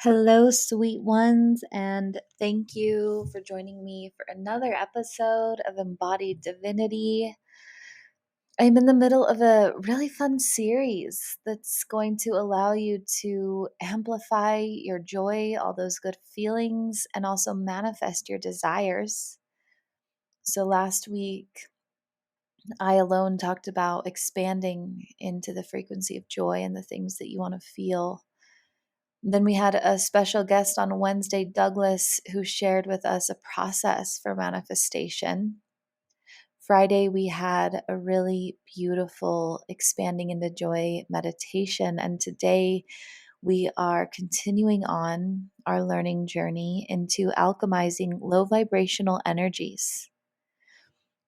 Hello, sweet ones, and thank you for joining me for another episode of Embodied Divinity. I'm in the middle of a really fun series that's going to allow you to amplify your joy, all those good feelings, and also manifest your desires. So, last week, I alone talked about expanding into the frequency of joy and the things that you want to feel. Then we had a special guest on Wednesday, Douglas, who shared with us a process for manifestation. Friday, we had a really beautiful expanding into joy meditation. And today, we are continuing on our learning journey into alchemizing low vibrational energies.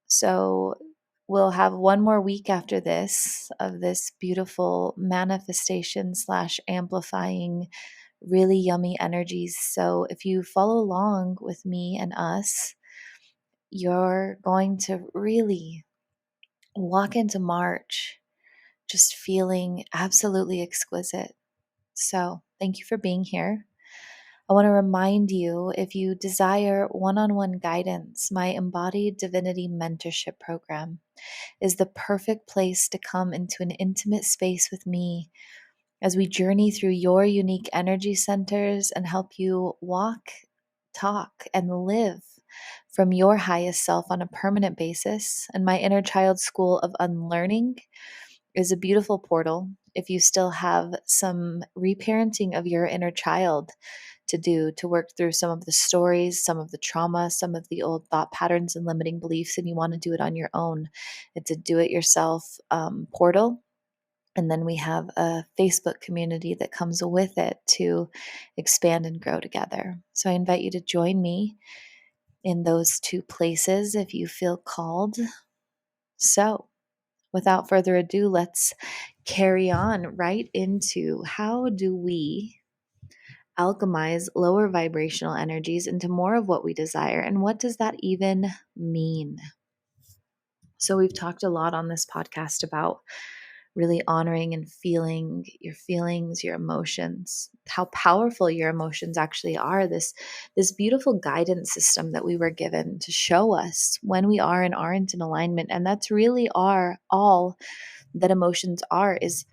So, we'll have one more week after this of this beautiful manifestation slash amplifying really yummy energies. So if you follow along with me and us, you're going to really walk into March just feeling absolutely exquisite. So thank you for being here. I want to remind you, if you desire one-on-one guidance, my Embodied Divinity Mentorship Program is the perfect place to come into an intimate space with me as we journey through your unique energy centers and help you walk, talk, and live from your highest self on a permanent basis. And my Inner Child School of Unlearning is a beautiful portal if you still have some reparenting of your inner child to do, to work through some of the stories, some of the trauma, some of the old thought patterns and limiting beliefs, and you want to do it on your own. It's a do-it-yourself portal. And then we have a Facebook community that comes with it to expand and grow together. So I invite you to join me in those two places if you feel called. So without further ado, let's carry on right into how do we alchemize lower vibrational energies into more of what we desire, and what does that even mean? So we've talked a lot on this podcast about really honoring and feeling your feelings, your emotions, how powerful your emotions actually are. This beautiful guidance system that we were given to show us when we are and aren't in alignment. And that's really all that emotions are. Is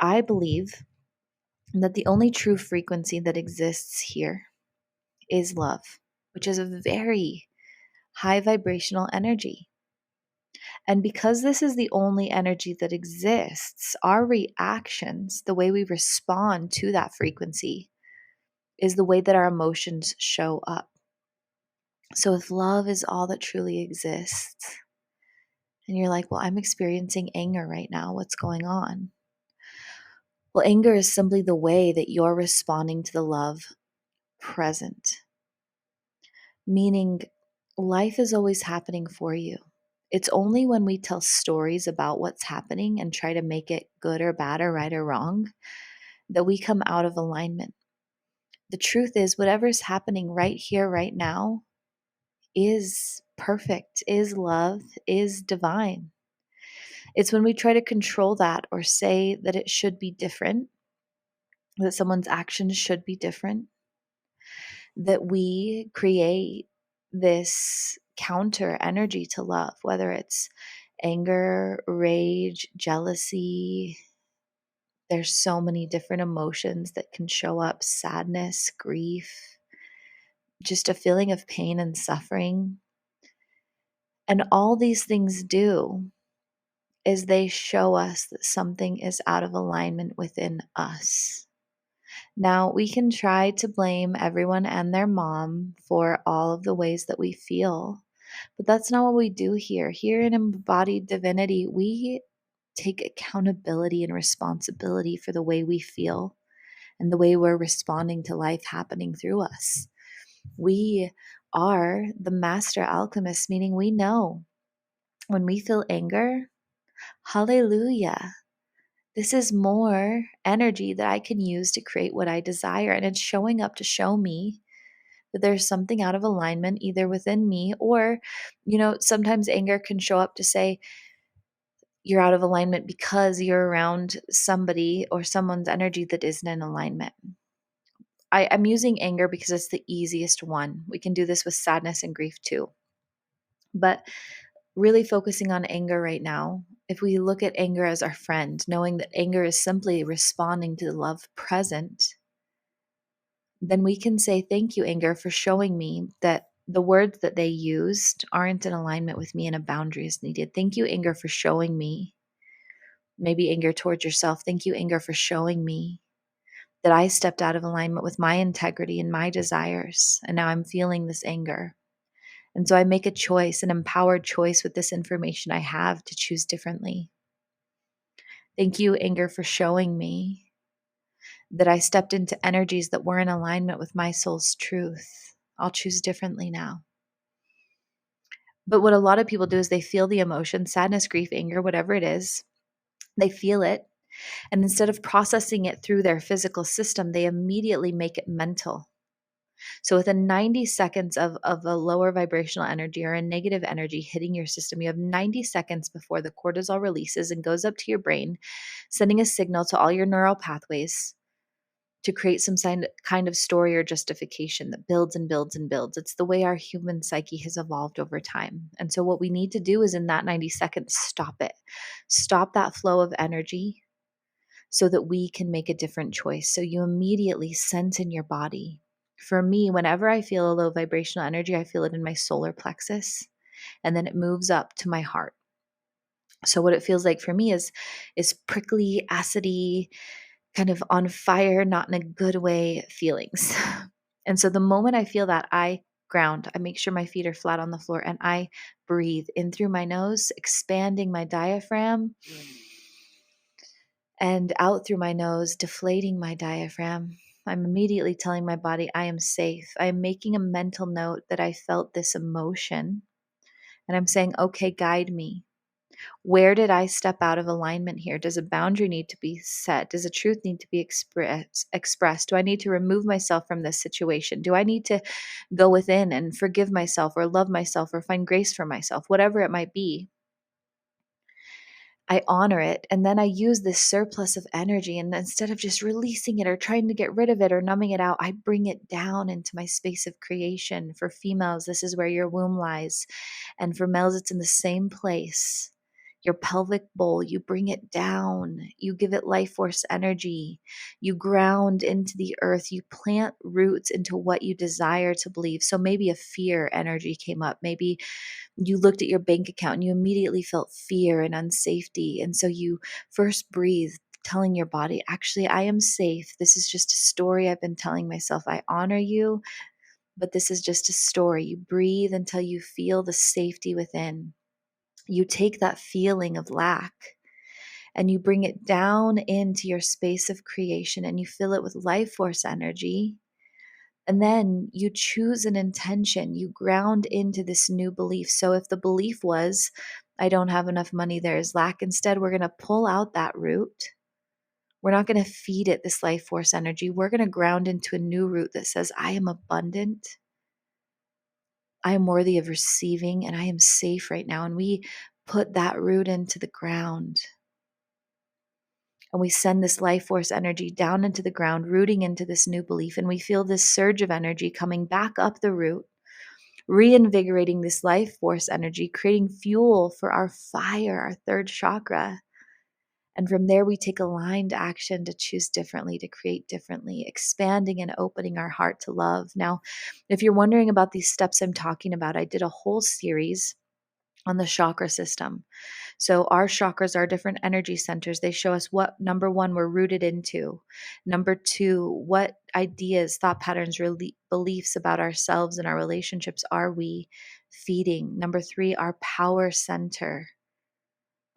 I believe that the only true frequency that exists here is love, which is a very high vibrational energy. And because this is the only energy that exists, our reactions, the way we respond to that frequency, is the way that our emotions show up. So if love is all that truly exists, and you're like, well, I'm experiencing anger right now, what's going on? Well, anger is simply the way that you're responding to the love present, meaning life is always happening for you. It's only when we tell stories about what's happening and try to make it good or bad or right or wrong that we come out of alignment. The truth is, whatever's happening right here, right now, is perfect, is love, is divine. It's when we try to control that or say that it should be different, that someone's actions should be different, that we create this counter energy to love, whether it's anger, rage, jealousy. There's so many different emotions that can show up: sadness, grief, just a feeling of pain and suffering. And all these things do is they show us that something is out of alignment within us. Now, we can try to blame everyone and their mom for all of the ways that we feel, but that's not what we do here. Here in Embodied Divinity, we take accountability and responsibility for the way we feel and the way we're responding to life happening through us. We are the master alchemists, meaning we know when we feel anger, hallelujah, this is more energy that I can use to create what I desire. And it's showing up to show me that there's something out of alignment either within me or, sometimes anger can show up to say you're out of alignment because you're around somebody or someone's energy that isn't in alignment. I'm using anger because it's the easiest one. We can do this with sadness and grief too. But really focusing on anger right now, if we look at anger as our friend, knowing that anger is simply responding to the love present, then we can say, thank you, anger, for showing me that the words that they used aren't in alignment with me and a boundary is needed. Thank you, anger, for showing me, maybe anger towards yourself. Thank you, anger, for showing me that I stepped out of alignment with my integrity and my desires. And now I'm feeling this anger. And so I make a choice, an empowered choice with this information I have to choose differently. Thank you, anger, for showing me that I stepped into energies that were in alignment with my soul's truth. I'll choose differently now. But what a lot of people do is they feel the emotion, sadness, grief, anger, whatever it is, they feel it. And instead of processing it through their physical system, they immediately make it mental. So within 90 seconds of a lower vibrational energy or a negative energy hitting your system, you have 90 seconds before the cortisol releases and goes up to your brain, sending a signal to all your neural pathways to create some kind of story or justification that builds and builds and builds. It's the way our human psyche has evolved over time. And so what we need to do is in that 90 seconds, stop it. Stop that flow of energy so that we can make a different choice. So you immediately sense in your body. For me, whenever I feel a low vibrational energy, I feel it in my solar plexus, and then it moves up to my heart. So what it feels like for me is prickly, acidy, kind of on fire, not in a good way feelings. And so the moment I feel that, I ground. I make sure my feet are flat on the floor and I breathe in through my nose, expanding my diaphragm, and out through my nose, deflating my diaphragm. I'm immediately telling my body I am safe. I am making a mental note that I felt this emotion. And I'm saying, okay, guide me. Where did I step out of alignment here? Does a boundary need to be set? Does a truth need to be expressed? Do I need to remove myself from this situation? Do I need to go within and forgive myself or love myself or find grace for myself? Whatever it might be, I honor it. And then I use this surplus of energy. And instead of just releasing it or trying to get rid of it or numbing it out, I bring it down into my space of creation. For females, this is where your womb lies. And for males, it's in the same place. Your pelvic bowl, you bring it down. You give it life force energy. You ground into the earth. You plant roots into what you desire to believe. So maybe a fear energy came up. Maybe you looked at your bank account and you immediately felt fear and unsafety. And so you first breathed, telling your body, actually, I am safe. This is just a story I've been telling myself. I honor you, but this is just a story. You breathe until you feel the safety within. You take that feeling of lack and you bring it down into your space of creation and you fill it with life force energy. And then you choose an intention, you ground into this new belief. So if the belief was, I don't have enough money, there is lack, instead, we're going to pull out that root. We're not going to feed it this life force energy. We're going to ground into a new root that says, I am abundant. I am worthy of receiving and I am safe right now. And we put that root into the ground. And we send this life force energy down into the ground, rooting into this new belief. And we feel this surge of energy coming back up the root, reinvigorating this life force energy, creating fuel for our fire, our third chakra. And from there, we take aligned action to choose differently, to create differently, expanding and opening our heart to love. Now, if you're wondering about these steps I'm talking about, I did a whole series on the chakra system. So our chakras are different energy centers. They show us what, number one, we're rooted into. Number two, what ideas, thought patterns, beliefs about ourselves and our relationships are we feeding? Number three, our power center,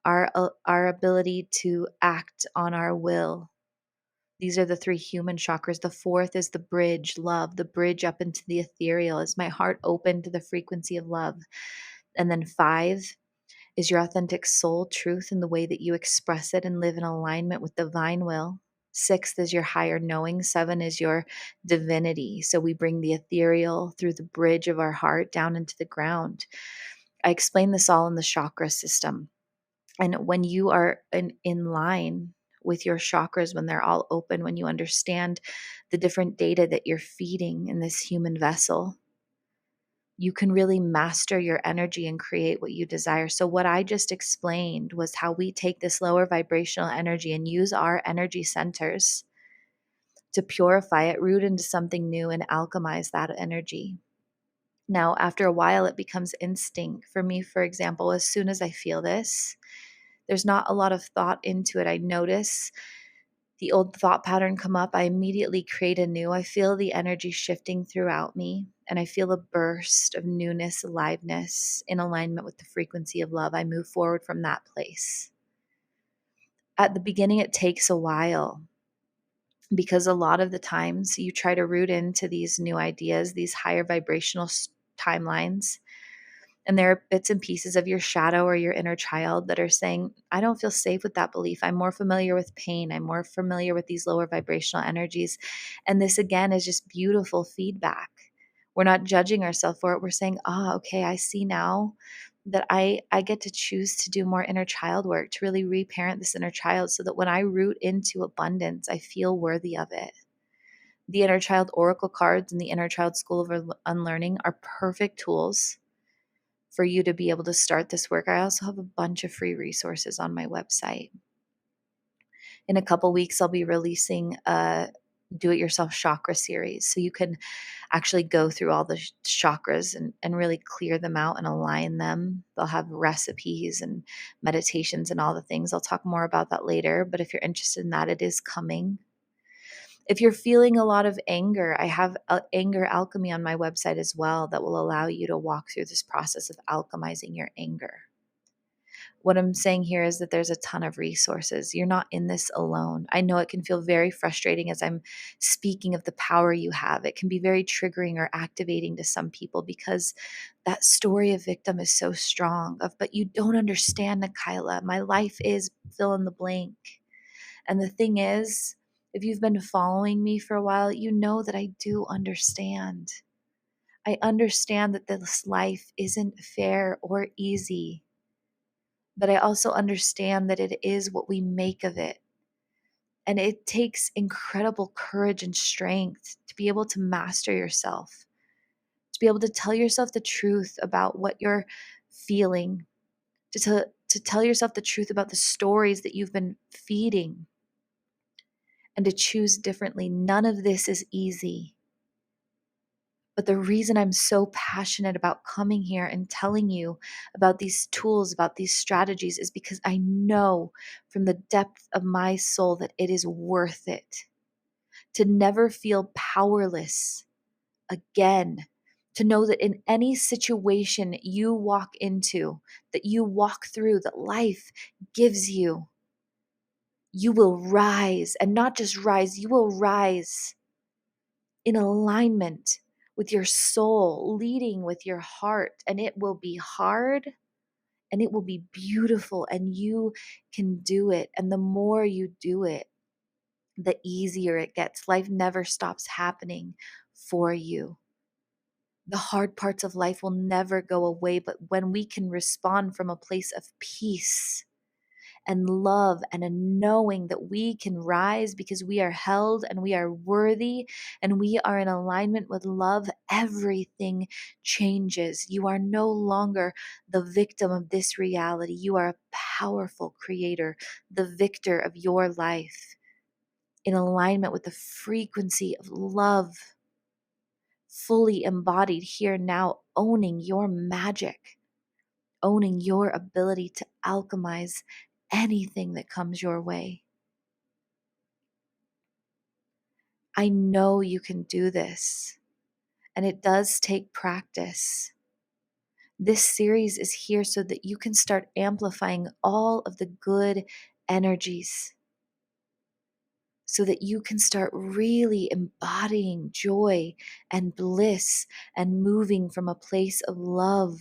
our ability to act on our will. These are the three human chakras. The fourth is the bridge, love, the bridge up into the ethereal. Is my heart open to the frequency of love? And then five is your authentic soul truth in the way that you express it and live in alignment with divine will. Sixth is your higher knowing. Seven is your divinity. So we bring the ethereal through the bridge of our heart down into the ground. I explain this all in the chakra system. And when you are in line with your chakras when they're all open, when you understand the different data that you're feeding in this human vessel, you can really master your energy and create what you desire. So what I just explained was how we take this lower vibrational energy and use our energy centers to purify it, root into something new, and alchemize that energy. Now, after a while, it becomes instinct. For me, for example, as soon as I feel this, there's not a lot of thought into it. I notice the old thought pattern come up. I immediately create a new. I feel the energy shifting throughout me, and I feel a burst of newness, aliveness in alignment with the frequency of love. I move forward from that place. At the beginning, it takes a while because a lot of the times you try to root into these new ideas, these higher vibrational timelines, and there are bits and pieces of your shadow or your inner child that are saying, I don't feel safe with that belief. I'm more familiar with pain. I'm more familiar with these lower vibrational energies. And this, again, is just beautiful feedback. We're not judging ourselves for it. We're saying, okay, I see now that I get to choose to do more inner child work, to really reparent this inner child so that when I root into abundance, I feel worthy of it. The inner child oracle cards and the inner child school of unlearning are perfect tools for you to be able to start this work. I also have a bunch of free resources on my website. In a couple weeks, I'll be releasing a do-it-yourself chakra series. So you can actually go through all the chakras and really clear them out and align them. They'll have recipes and meditations and all the things. I'll talk more about that later. But if you're interested in that, it is coming. If you're feeling a lot of anger, I have anger alchemy on my website as well that will allow you to walk through this process of alchemizing your anger. What I'm saying here is that there's a ton of resources. You're not in this alone. I know it can feel very frustrating as I'm speaking of the power you have. It can be very triggering or activating to some people because that story of victim is so strong. But you don't understand, Nikayla. My life is fill in the blank. And the thing is, if you've been following me for a while, you know that I do understand. I understand that this life isn't fair or easy, but I also understand that it is what we make of it. And it takes incredible courage and strength to be able to master yourself, to be able to tell yourself the truth about what you're feeling, to tell yourself the truth about the stories that you've been feeding, and to choose differently. None of this is easy. But the reason I'm so passionate about coming here and telling you about these tools, about these strategies, is because I know from the depth of my soul that it is worth it to never feel powerless again, to know that in any situation you walk into, that you walk through, that life gives you, you will rise, and not just rise, you will rise in alignment with your soul, leading with your heart. And it will be hard and it will be beautiful, and you can do it. And the more you do it, the easier it gets. Life never stops happening for you. The hard parts of life will never go away, but when we can respond from a place of peace and love and a knowing that we can rise because we are held and we are worthy and we are in alignment with love, everything changes. You are no longer the victim of this reality. You are a powerful creator, the victor of your life, in alignment with the frequency of love, fully embodied here now, owning your magic, owning your ability to alchemize anything that comes your way. I know you can do this, and it does take practice. This series is here so that you can start amplifying all of the good energies, so that you can start really embodying joy and bliss and moving from a place of love.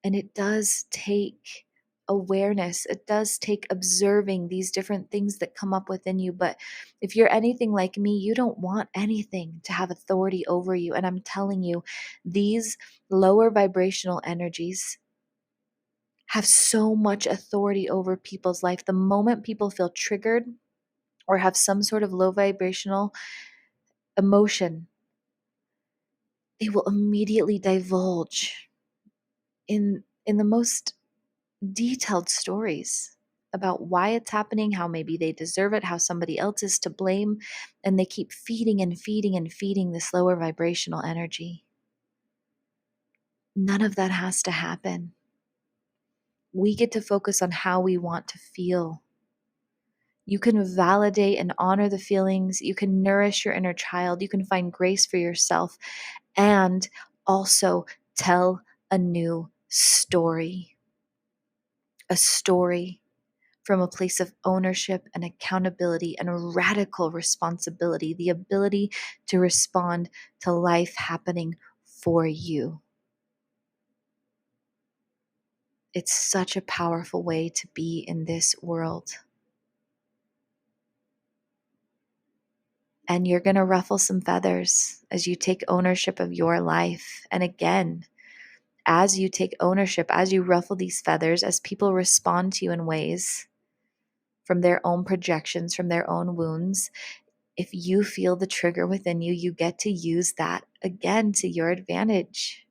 And it does take awareness. It does take observing these different things that come up within you. But if you're anything like me, you don't want anything to have authority over you. And I'm telling you, these lower vibrational energies have so much authority over people's life. The moment people feel triggered or have some sort of low vibrational emotion, they will immediately divulge in the most detailed stories about why it's happening, how maybe they deserve it, how somebody else is to blame, and they keep feeding and feeding and feeding this lower vibrational energy. None of that has to happen. We get to focus on how we want to feel. You can validate and honor the feelings. You can nourish your inner child. You can find grace for yourself and also tell a new story. A story from a place of ownership and accountability and radical responsibility, the ability to respond to life happening for you. It's such a powerful way to be in this world. And you're going to ruffle some feathers as you take ownership of your life. And again, as you take ownership, as you ruffle these feathers, as people respond to you in ways from their own projections, from their own wounds, if you feel the trigger within you, you get to use that again to your advantage.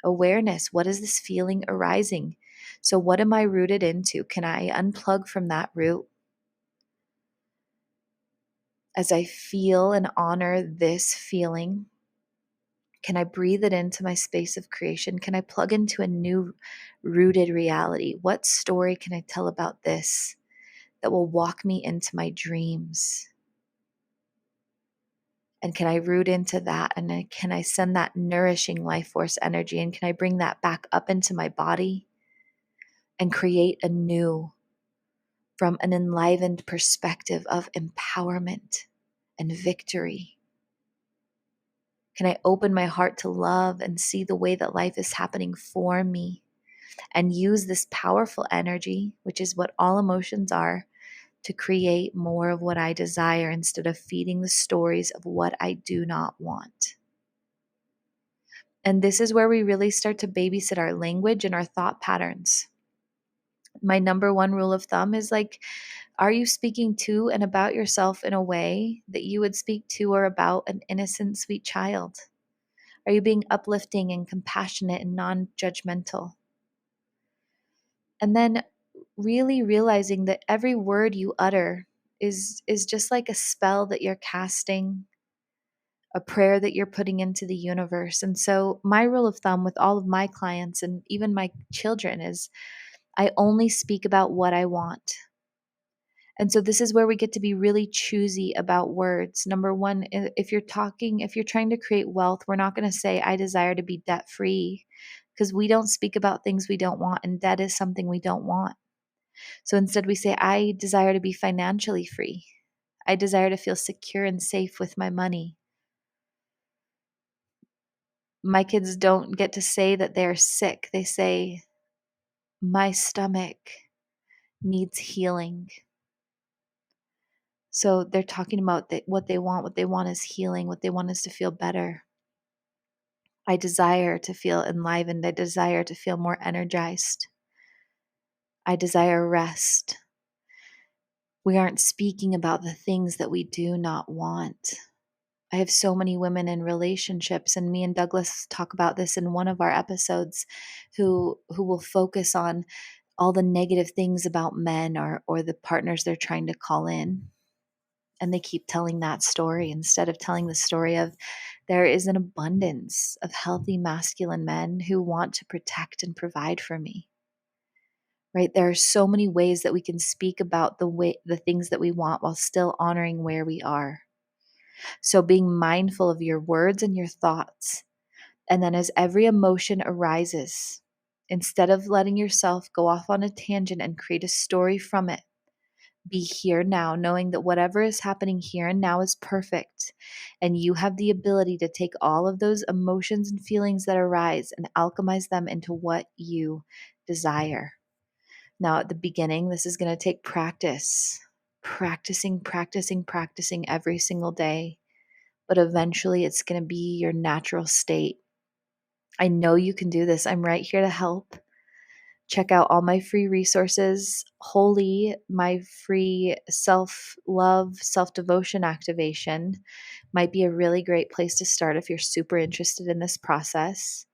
Awareness. What is this feeling arising? So what am I rooted into? Can I unplug from that root? As I feel and honor this feeling, can I breathe it into my space of creation? Can I plug into a new rooted reality? What story can I tell about this that will walk me into my dreams? And can I root into that? And can I send that nourishing life force energy? And can I bring that back up into my body and create anew from an enlivened perspective of empowerment and victory? Can I open my heart to love and see the way that life is happening for me and use this powerful energy, which is what all emotions are, to create more of what I desire instead of feeding the stories of what I do not want? And this is where we really start to babysit our language and our thought patterns. My number one rule of thumb is like, are you speaking to and about yourself in a way that you would speak to or about an innocent, sweet child? Are you being uplifting and compassionate and non-judgmental? And then really realizing that every word you utter is just like a spell that you're casting, a prayer that you're putting into the universe. And so my rule of thumb with all of my clients and even my children is I only speak about what I want. And so this is where we get to be really choosy about words. Number one, if you're trying to create wealth, we're not going to say, I desire to be debt free, because we don't speak about things we don't want, and debt is something we don't want. So instead we say, I desire to be financially free. I desire to feel secure and safe with my money. My kids don't get to say that they're sick. They say, my stomach needs healing. So they're talking about what they want. What they want is healing. What they want is to feel better. I desire to feel enlivened. I desire to feel more energized. I desire rest. We aren't speaking about the things that we do not want. I have so many women in relationships, and me and Douglas talk about this in one of our episodes, who will focus on all the negative things about men or the partners they're trying to call in. And they keep telling that story instead of telling the story of there is an abundance of healthy masculine men who want to protect and provide for me. Right? There are so many ways that we can speak about the things that we want while still honoring where we are. So being mindful of your words and your thoughts. And then as every emotion arises, instead of letting yourself go off on a tangent and create a story from it, be here now, knowing that whatever is happening here and now is perfect. And you have the ability to take all of those emotions and feelings that arise and alchemize them into what you desire. Now, at the beginning, this is going to take practice, practicing every single day. But eventually it's going to be your natural state. I know you can do this. I'm right here to help. Check out all my free resources. Holy, my free self-love, self-devotion activation might be a really great place to start if you're super interested in this process.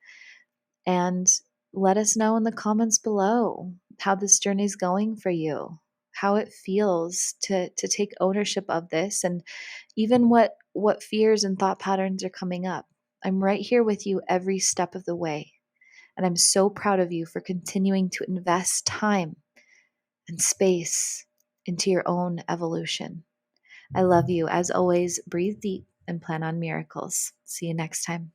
And let us know in the comments below how this journey is going for you, how it feels to take ownership of this, and even what fears and thought patterns are coming up. I'm right here with you every step of the way. And I'm so proud of you for continuing to invest time and space into your own evolution. I love you. As always, breathe deep and plan on miracles. See you next time.